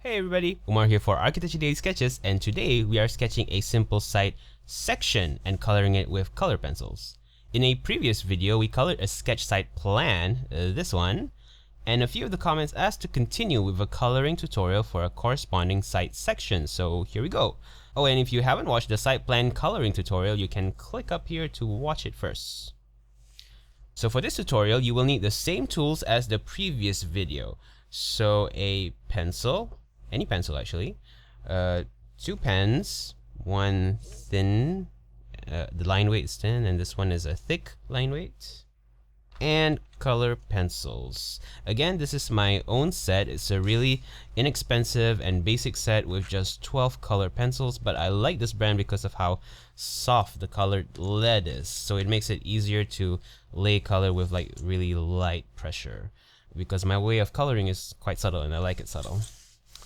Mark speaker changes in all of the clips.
Speaker 1: Hey everybody, Umar here for Architecture Daily Sketches, and today we are sketching a simple site section and coloring it with color pencils. In a previous video, we colored a sketch site plan, this one, and a few of the comments asked to continue with a coloring tutorial for a corresponding site section, so here we go. Oh, and if you haven't watched the site plan coloring tutorial, you can click up here to watch it first. So for this tutorial, you will need the same tools as the previous video. So a pencil, any pencil actually, two pens, one thin, the line weight is thin, and this one is a thick line weight, and color pencils. Again, this is my own set. It's a really inexpensive and basic set with just 12 color pencils, but I like this brand because of how soft the colored lead is, so it makes it easier to lay color with like really light pressure, because my way of coloring is quite subtle and I like it subtle.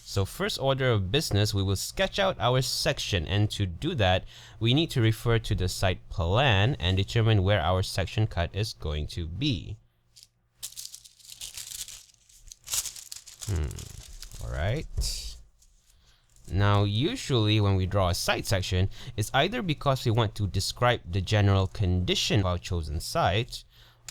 Speaker 1: So first order of business, we will sketch out our section, and to do that we need to refer to the site plan and determine where our section cut is going to be. Alright. Now usually when we draw a site section, it's either because we want to describe the general condition of our chosen site,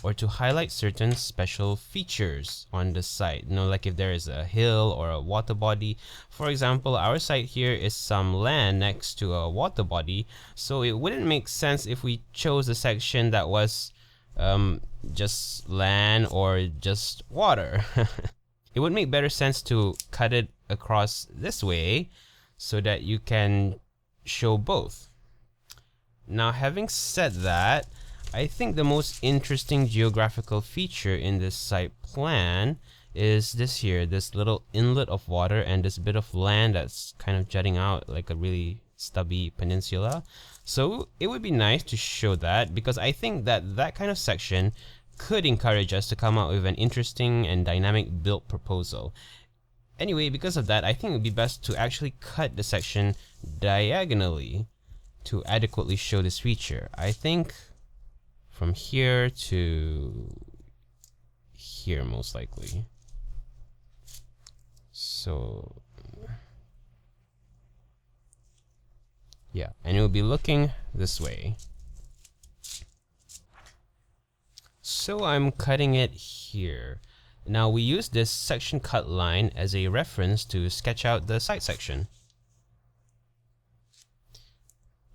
Speaker 1: or to highlight certain special features on the site. You know, like if there is a hill or a water body. For example, our site here is some land next to a water body, so it wouldn't make sense if we chose a section that was just land or just water. It would make better sense to cut it across this way so that you can show both. Now, having said that, I think the most interesting geographical feature in this site plan is this here, this little inlet of water and this bit of land that's kind of jutting out like a really stubby peninsula. So it would be nice to show that, because I think that that kind of section could encourage us to come up with an interesting and dynamic build proposal. Anyway, because of that, I think it would be best to actually cut the section diagonally to adequately show this feature. I think from here to here, most likely. So yeah, and it will be looking this way. So I'm cutting it here. Now we use this section cut line as a reference to sketch out the site section.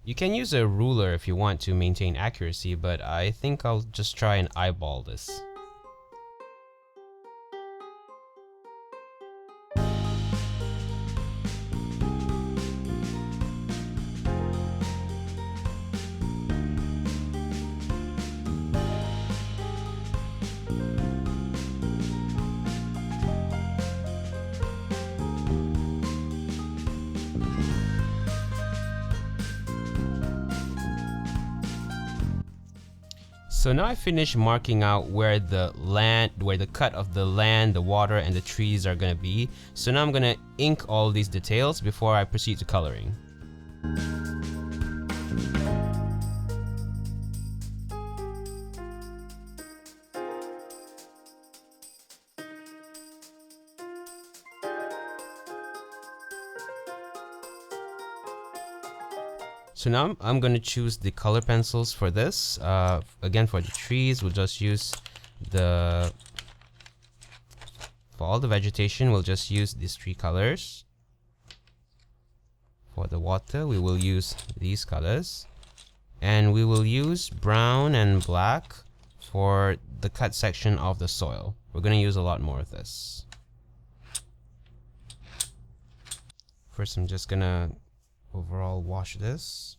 Speaker 1: You can use a ruler if you want to maintain accuracy, but I think I'll just try and eyeball this. So now I finished marking out where the cut of the land, the water, and the trees are gonna be. So now I'm gonna ink all these details before I proceed to coloring. So now I'm going to choose the color pencils for this. Again, for the trees, we'll just use for all the vegetation, we'll just use these three colors. For the water, we will use these colors. And we will use brown and black for the cut section of the soil. We're going to use a lot more of this. First, I'm just going to overall wash this.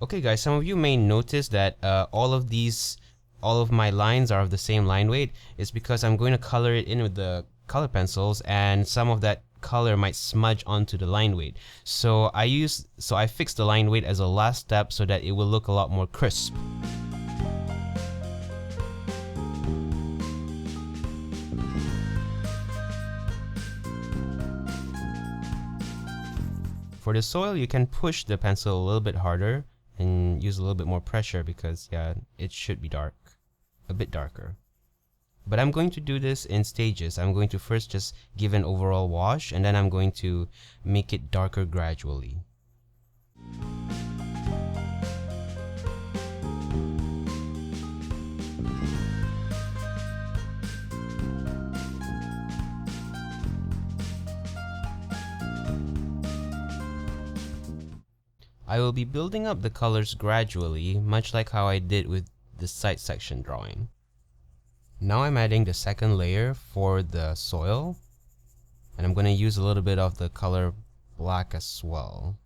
Speaker 1: Okay guys, some of you may notice that all of my lines are of the same line weight. It's because I'm going to color it in with the color pencils, and some of that color might smudge onto the line weight. So I fixed the line weight as a last step so that it will look a lot more crisp. For the soil, you can push the pencil a little bit harder and use a little bit more pressure, because yeah, it should be dark, a bit darker. But I'm going to do this in stages. I'm going to first just give an overall wash, and then I'm going to make it darker gradually. I will be building up the colors gradually, much like how I did with the side section drawing. Now I'm adding the second layer for the soil, and I'm going to use a little bit of the color black as well.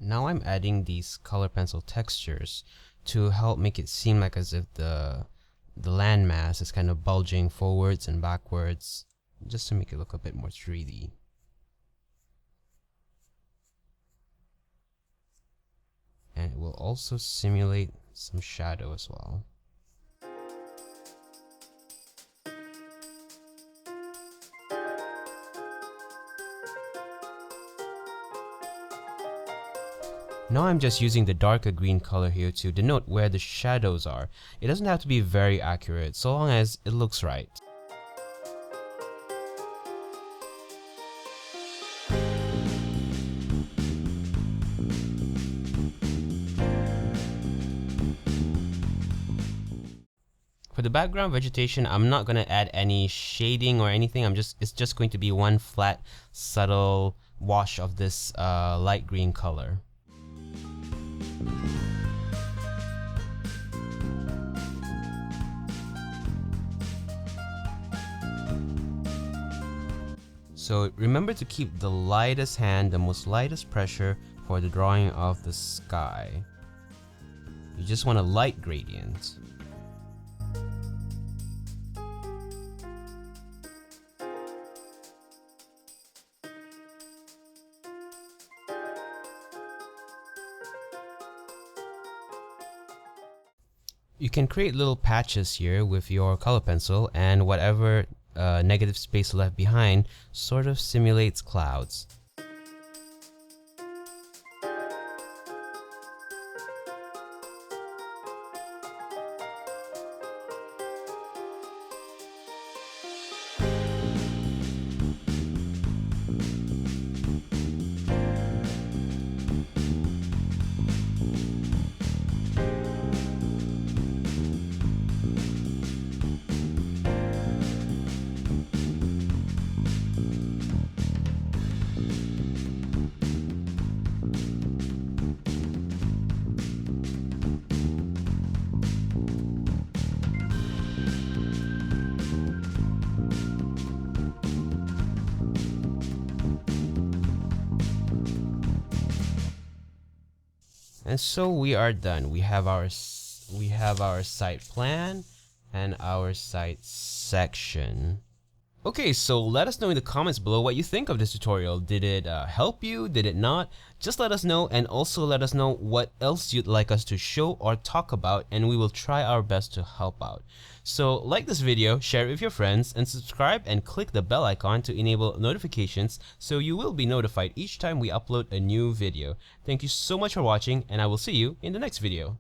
Speaker 1: Now I'm adding these color pencil textures to help make it seem like as if the landmass is kind of bulging forwards and backwards, just to make it look a bit more 3D. And it will also simulate some shadow as well. Now I'm just using the darker green color here to denote where the shadows are. It doesn't have to be very accurate, so long as it looks right. For the background vegetation, I'm not going to add any shading or anything. It's just going to be one flat, subtle wash of this light green color. So remember to keep the lightest hand, the most lightest pressure for the drawing of the sky. You just want a light gradient. You can create little patches here with your color pencil, and whatever negative space left behind sort of simulates clouds. And so we are done. We have our site plan and our site section. Okay, so let us know in the comments below what you think of this tutorial. Did it help you? Did it not? Just let us know, and also let us know what else you'd like us to show or talk about, and we will try our best to help out. So like this video, share it with your friends, and subscribe and click the bell icon to enable notifications so you will be notified each time we upload a new video. Thank you so much for watching, and I will see you in the next video.